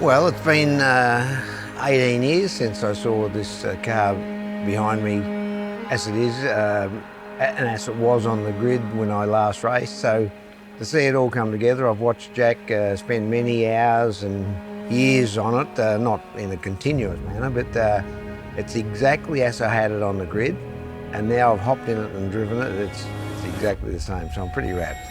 Well, it's been 18 years since I saw this car behind me as it is and as it was on the grid when I last raced. So to see it all come together, I've watched Jack spend many hours and years on it, not in a continuous manner, but it's exactly as I had it on the grid. And now I've hopped in it and driven it, it's exactly the same, so I'm pretty wrapped.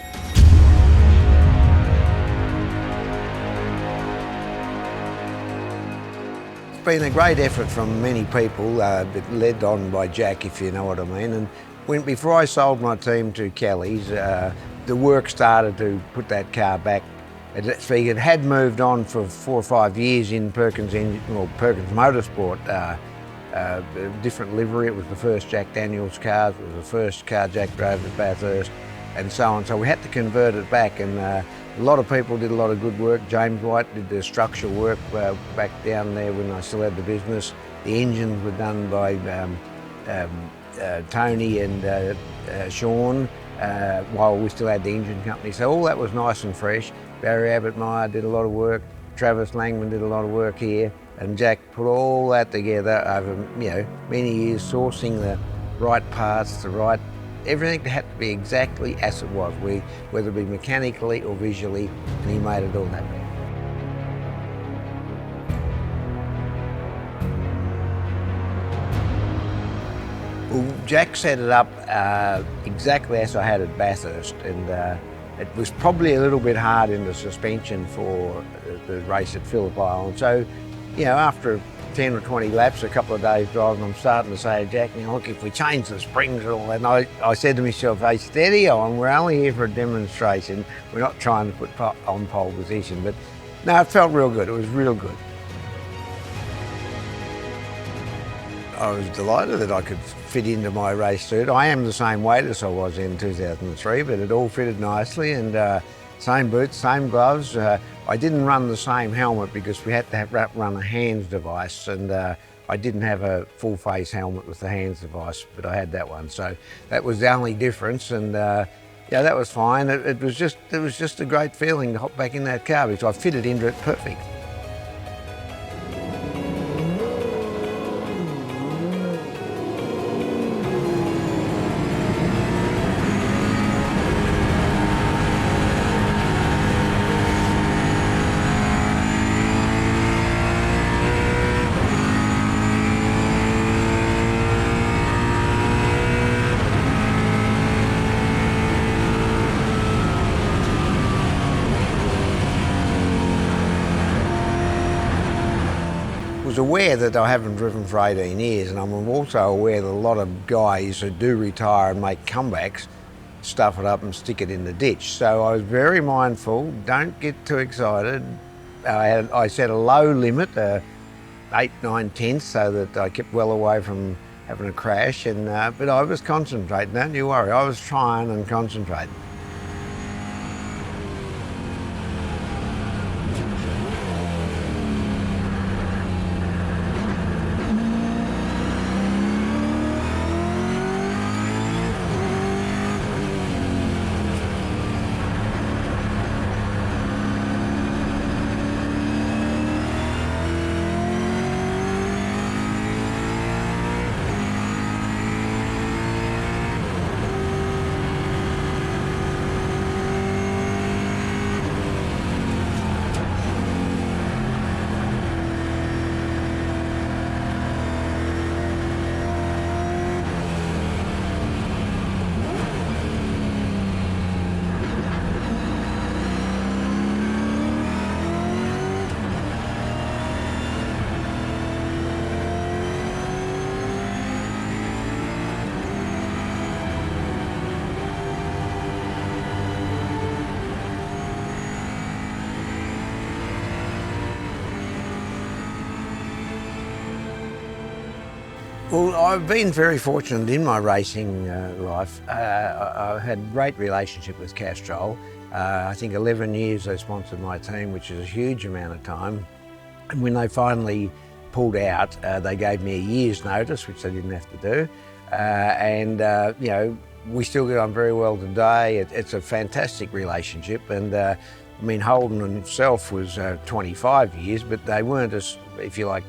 It's been a great effort from many people, but led on by Jack, if you know what I mean. And before I sold my team to Kelly's, the work started to put that car back. It had moved on for 4 or 5 years in Perkins Motorsport, different livery. It was the first Jack Daniels car, it was the first car Jack drove at Bathurst, and so on. So we had to convert it back, and a lot of people did a lot of good work. James White did the structural work back down there when I still had the business. The engines were done by Tony and Sean while we still had the engine company. So all that was nice and fresh. Barry Abbott-Meyer did a lot of work. Travis Langman did a lot of work here. And Jack put all that together over many years, sourcing the right parts, everything had to be exactly as it was, whether it be mechanically or visually, and he made it all that way. Well, Jack set it up exactly as I had at Bathurst, and it was probably a little bit hard in the suspension for the race at Phillip Island. So, after 10 or 20 laps, a couple of days driving, I'm starting to say to Jack, look, if we change the springs and all that, and I said to myself, hey, steady on, we're only here for a demonstration. We're not trying to put on pole position. But no, it felt real good. It was real good. I was delighted that I could fit into my race suit. I am the same weight as I was in 2003, but it all fitted nicely, and same boots, same gloves. I didn't run the same helmet because we had to run a hands device, and I didn't have a full face helmet with the hands device, but I had that one. So that was the only difference, and yeah, that was fine. It was just a great feeling to hop back in that car because I fitted into it perfect. I was aware that I haven't driven for 18 years, and I'm also aware that a lot of guys who do retire and make comebacks stuff it up and stick it in the ditch. So I was very mindful, don't get too excited. I set a low limit, 8, 9 tenths, so that I kept well away from having a crash, and but I was concentrating, don't you worry, I was trying and concentrating. Well, I've been very fortunate in my racing life. I've had a great relationship with Castrol. I think 11 years they sponsored my team, which is a huge amount of time. And when they finally pulled out, they gave me a year's notice, which they didn't have to do. You know, we still get on very well today. It's a fantastic relationship, and I mean, Holden himself was 25 years, but they weren't as, if you like,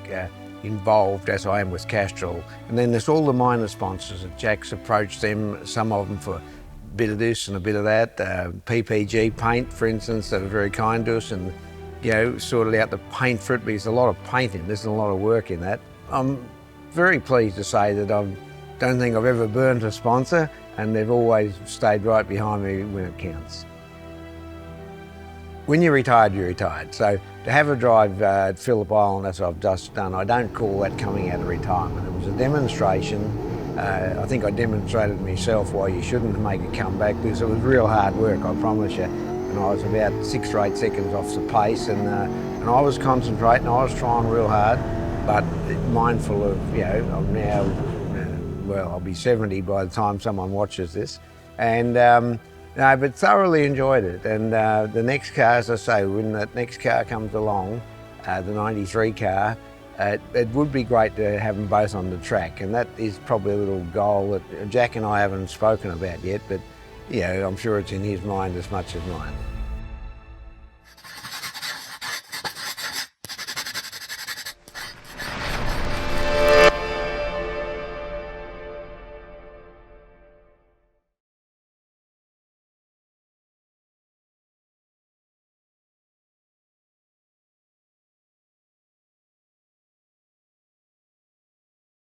involved as I am with Castrol. And then there's all the minor sponsors that Jack's approached them, some of them for a bit of this and a bit of that. PPG Paint, for instance, they were very kind to us and, you know, sorted out the paint for it, because there's a lot of painting, there's a lot of work in that. I'm very pleased to say that I don't think I've ever burned a sponsor, and they've always stayed right behind me when it counts. When you're retired, you're retired. So to have a drive at Phillip Island, as I've just done, I don't call that coming out of retirement. It was a demonstration. I think I demonstrated myself why you shouldn't make a comeback, because it was real hard work, I promise you. And I was about 6 or 8 seconds off the pace, and I was concentrating, I was trying real hard, but mindful of, you know, I'm now, well, I'll be 70 by the time someone watches this. And no, but thoroughly enjoyed it. And the next car, as I say, when that next car comes along, the 93 car, it would be great to have them both on the track. And that is probably a little goal that Jack and I haven't spoken about yet, but, you know, I'm sure it's in his mind as much as mine.